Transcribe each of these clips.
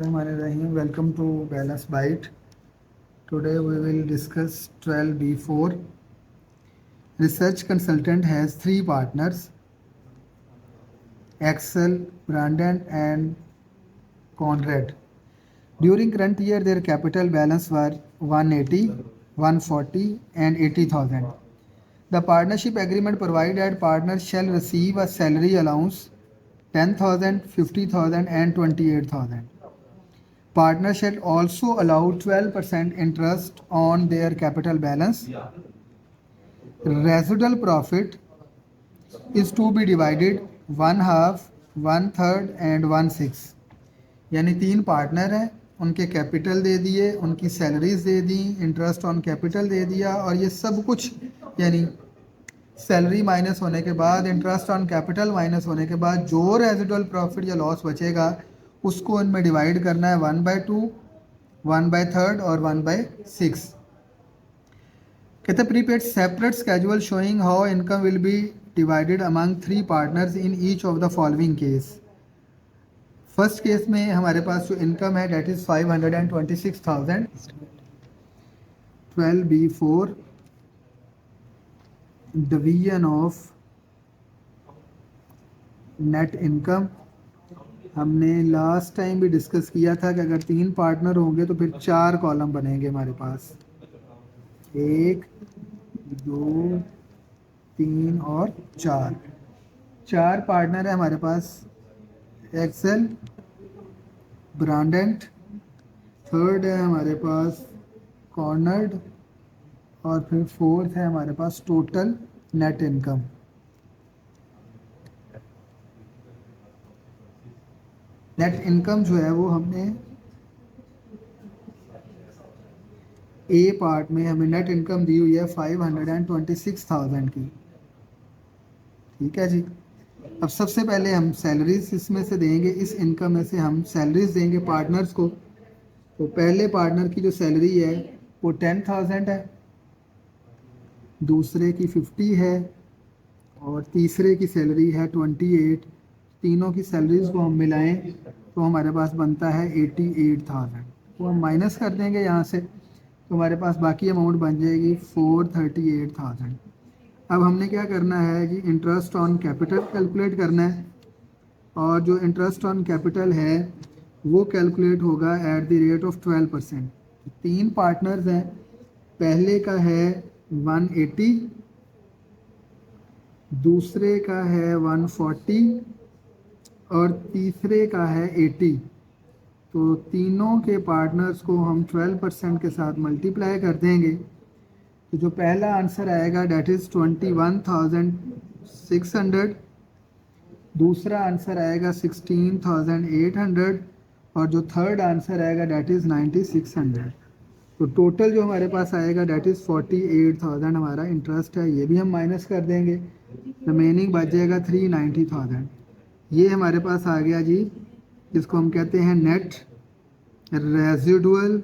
Bismillahirrahmanirrahim. Welcome to Balance Byte. Today we will discuss 12B4. Research consultant has three partners, Excel, Brandon and Conrad. During current year, their capital balance were 180, 140 and 80,000. The partnership agreement provided that partners shall receive a salary allowance 10,000, 50,000 and 28,000. Partners shall also allow 12% interest on their capital balance. Residual profit is to be divided 1/2, 1/3 and 1/6. यानी तीन partner हैं, उनके capital दे दिए, उनकी salaries दे दी, interest on capital दे दिया और ये सब कुछ यानी सैलरी माइनस होने के बाद इंटरेस्ट ऑन कैपिटल माइनस होने के बाद जो रेजिडुअल प्रॉफिट या लॉस बचेगा उसको इनमें डिवाइड करना है 1/2, 1/3 और 1/6. कहते prepare separate schedule showing how income will be divided among three partners in each of the following case. First case में हमारे पास जो इनकम है that is 526,000. 12B4 division of net income. हमने लास्ट टाइम भी डिस्कस किया था कि अगर तीन पार्टनर होंगे तो फिर चार कॉलम बनेंगे हमारे पास, 1, 2, 3 और 4. चार पार्टनर है हमारे पास, एक्सेल, ब्रांडेंट, थर्ड है हमारे पास कॉर्नर्ड और फिर फोर्थ है हमारे पास total net income. Net income जो है वो हमने ए पार्ट में हमें नेट इनकम दी हुई है 526,000 की. ठीक है जी. अब सबसे पहले हम सैलरीज इसमें से देंगे, इस इनकम में से हम सैलरीज देंगे पार्टनर्स को. तो पहले पार्टनर की जो सैलरी है वो 10,000 है, दूसरे की 50 है और तीसरे की सैलरी है 28. तीनों की सैलरीज को हम मिलाएं तो हमारे पास बनता है 88,000. वो हम माइनस कर देंगे यहाँ से तो हमारे पास बाकी अमाउंट बन जाएगी 438,000. अब हमने क्या करना है कि इंटरेस्ट ऑन कैपिटल कैलकुलेट करना है और जो इंटरेस्ट ऑन कैपिटल है वो कैलकुलेट होगा एट द रेट ऑफ 12%. तीन पार्टनर्स हैं, पहले का है 180, दूसरे का है 140 और तीसरे का है 80. तो तीनों के पार्टनर्स को हम 12% के साथ मल्टीप्लाई कर देंगे तो जो पहला आंसर आएगा डेट इज़ 21,600, दूसरा आंसर आएगा 16,800 और जो थर्ड आंसर आएगा डेट इज़ 9,600. तो टोटल जो हमारे पास आएगा डेट इज़ 48,000 हमारा इंटरेस्ट है. ये भी हम माइनस कर देंगे, रिमेनिंग बच जाएगा 390,000. ये हमारे पास आ गया जी, जिसको हम कहते हैं net residual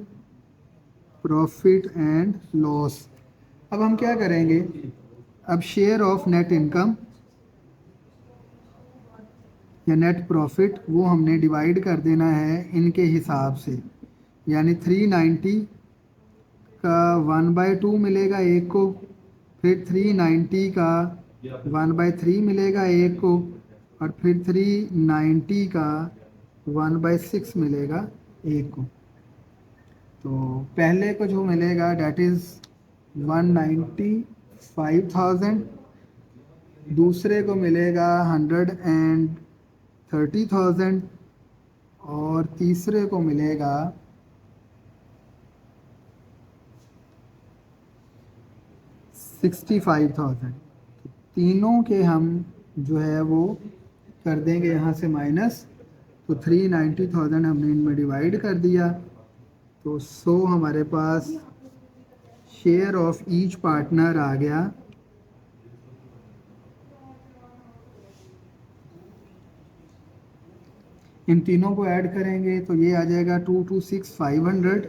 profit and loss. अब हम क्या करेंगे, अब शेयर ऑफ नेट इनकम या नेट प्रॉफिट वो हमने डिवाइड कर देना है इनके हिसाब से. यानी 390 का 1/2 मिलेगा एक को, फिर 390 का 1/3 मिलेगा एक को और फिर 390 का 1/6 मिलेगा एक को. तो पहले को जो मिलेगा डेट इज़ 195,000, दूसरे को मिलेगा 130,000 और तीसरे को मिलेगा 65,000. तीनों के हम जो है वो कर देंगे यहाँ से माइनस. तो 390,000 हमने इनमें डिवाइड कर दिया तो 100 हमारे पास शेयर ऑफ ईच पार्टनर आ गया. इन तीनों को ऐड करेंगे तो ये आ जाएगा 226,500.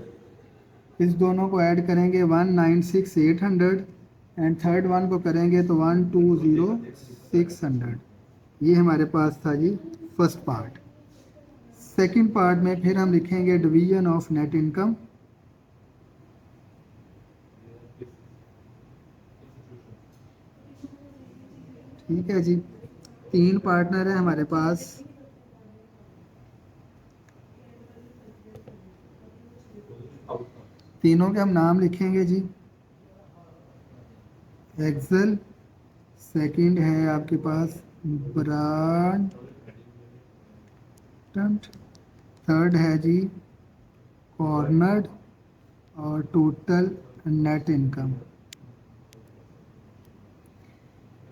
इस दोनों को ऐड करेंगे 196,800 एंड थर्ड वन को करेंगे तो 120,600. ये हमारे पास था जी फर्स्ट पार्ट. सेकंड पार्ट में फिर हम लिखेंगे डिवीजन ऑफ नेट इनकम। ठीक है जी, 3 पार्टनर है हमारे पास। तीनों के हम नाम लिखेंगे जी। एक्सेल, सेकंड है आपके पास ब्रांड, थर्ड है जी कॉर्नर, और टोटल नेट इनकम।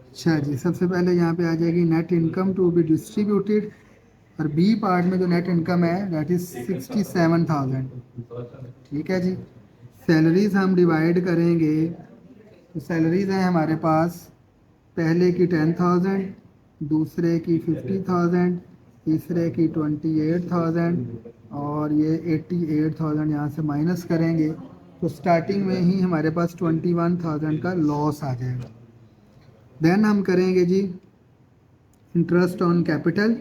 अच्छा जी, सबसे पहले यहाँ पे आ जाएगी net income to be distributed, और बी पार्ट में जो नेट इनकम है दैट इज 67,000। ठीक है जी, सैलरीज हम डिवाइड करेंगे। तो सैलरीज हैं हमारे पास, पहले की 10,000, दूसरे की 50,000, तीसरे की 28,000, और ये 88,000 यहाँ से माइनस करेंगे तो स्टार्टिंग में ही हमारे पास 21,000 का लॉस आ जाएगा। देन हम करेंगे जी इंटरेस्ट ऑन कैपिटल,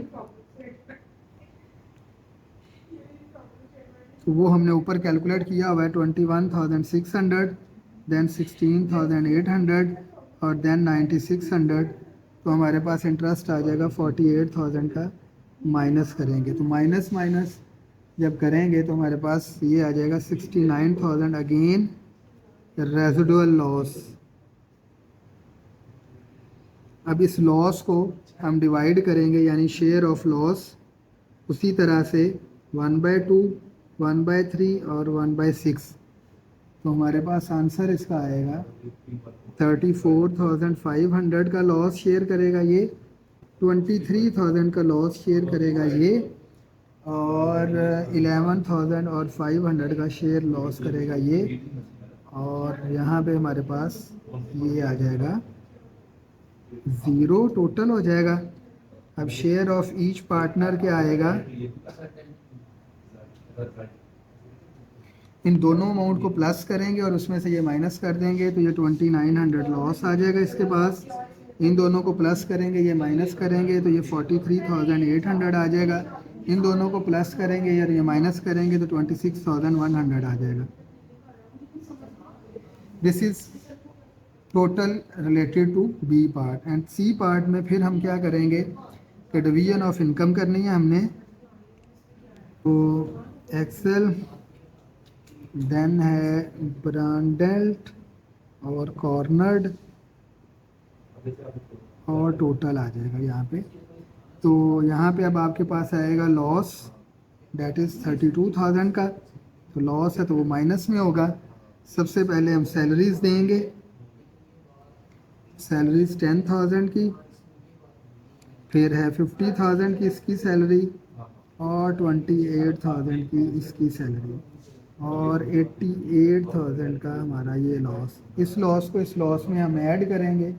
तो वो हमने ऊपर कैलकुलेट किया हुआ है 21,600, देन 16,800 और देन 9,600। तो हमारे पास इंटरेस्ट आ जाएगा 48,000 का, माइनस करेंगे तो माइनस माइनस जब करेंगे तो हमारे पास ये आ जाएगा 69,000 अगेन रेजिडुअल लॉस। अब इस लॉस को हम डिवाइड करेंगे, यानी शेयर ऑफ लॉस, उसी तरह से 1/2, 1/3 और 1/6। तो हमारे पास आंसर इसका आएगा 34,500 का लॉस शेयर करेगा ये, 23,000 का लॉस शेयर करेगा ये, और 11,000 और 500 का शेयर लॉस करेगा ये, और यहाँ पे हमारे पास ये आ जाएगा 0 टोटल हो जाएगा। अब शेयर ऑफ ईच पार्टनर क्या आएगा, इन दोनों अमाउंट को प्लस करेंगे और उसमें से ये माइनस कर देंगे तो ये 2900 लॉस आ जाएगा इसके पास। इन दोनों को प्लस करेंगे, ये माइनस करेंगे तो ये 43,800 आ जाएगा। इन दोनों को प्लस करेंगे और ये माइनस करेंगे तो 26,100 आ जाएगा। This is total related to B part. And C part में फिर हम क्या करेंगे कि डिवीजन ऑफ इनकम करनी है हमने। तो एक्सेल, देन है ब्रांडेड और कॉर्नर्ड, और टोटल आ जाएगा यहाँ पे। तो यहाँ पे अब आपके पास आएगा लॉस, डेट इज़ 32,000 का। तो लॉस है तो वो माइनस में होगा। सबसे पहले हम सैलरीज देंगे, सैलरीज 10,000 की, फिर है 50,000 की इसकी सैलरी, और 28,000 की इसकी सैलरी, और 88,000 का हमारा ये लॉस। इस लॉस को इस लॉस में हम ऐड करेंगे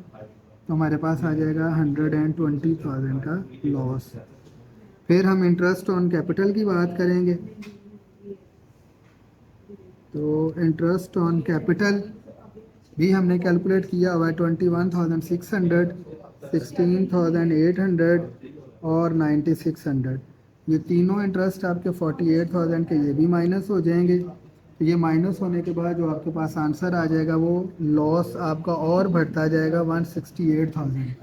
तो हमारे पास आ जाएगा 120,000 का लॉस। फिर हम इंटरेस्ट ऑन कैपिटल की बात करेंगे। तो इंटरेस्ट ऑन कैपिटल भी हमने कैलकुलेट किया हुआ है 21,600, 16,800 और 9,600। ये तीनों इंटरेस्ट आपके 48,000 के ये भी माइनस हो जाएंगे। तो ये माइनस होने के बाद जो आपके पास आंसर आ जाएगा वो लॉस आपका और बढ़ता जाएगा 168,000।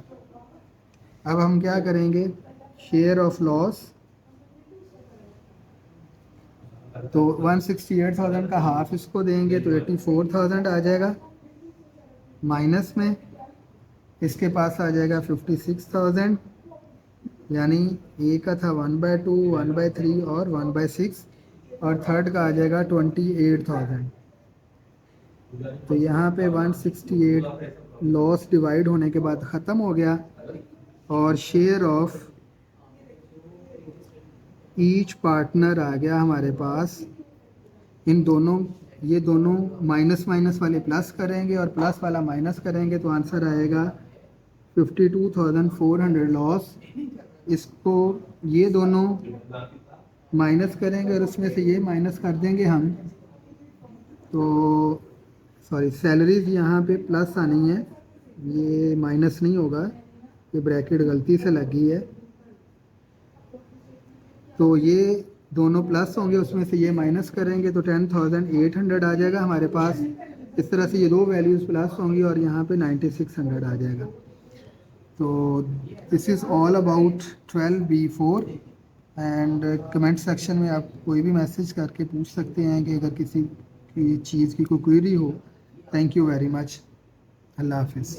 अब हम क्या करेंगे, शेयर ऑफ लॉस, तो 168,000 का हाफ इसको देंगे तो 84,000 आ जाएगा। माइनस में इसके पास आ जाएगा 56,000, यानी ए का था 1/2, 1/3 और 1/6, और थर्ड का आ जाएगा 28,000। तो यहाँ पे 168 लॉस डिवाइड होने के बाद ख़त्म हो गया, और शेयर ऑफ ईच पार्टनर आ गया हमारे पास। इन दोनों, ये दोनों माइनस माइनस वाले प्लस करेंगे और प्लस वाला माइनस करेंगे तो आंसर आएगा 52,400 लॉस। इसको ये दोनों माइनस करेंगे और उसमें से ये माइनस कर देंगे हम, तो सॉरी सैलरीज यहाँ पे प्लस आनी है, ये माइनस नहीं होगा, ये ब्रैकेट गलती से लगी है। तो ये दोनों प्लस होंगे, उसमें से ये माइनस करेंगे तो 10,800 आ जाएगा हमारे पास। इस तरह से ये दो वैल्यूज़ प्लस होंगी और यहाँ पे 9600 आ जाएगा। तो this is all about 12B4। And comment section में आप कोई भी मैसेज करके पूछ सकते हैं कि अगर किसी की चीज़ की कोई क्वेरी हो। Thank you very much. अल्लाह हाफिज़।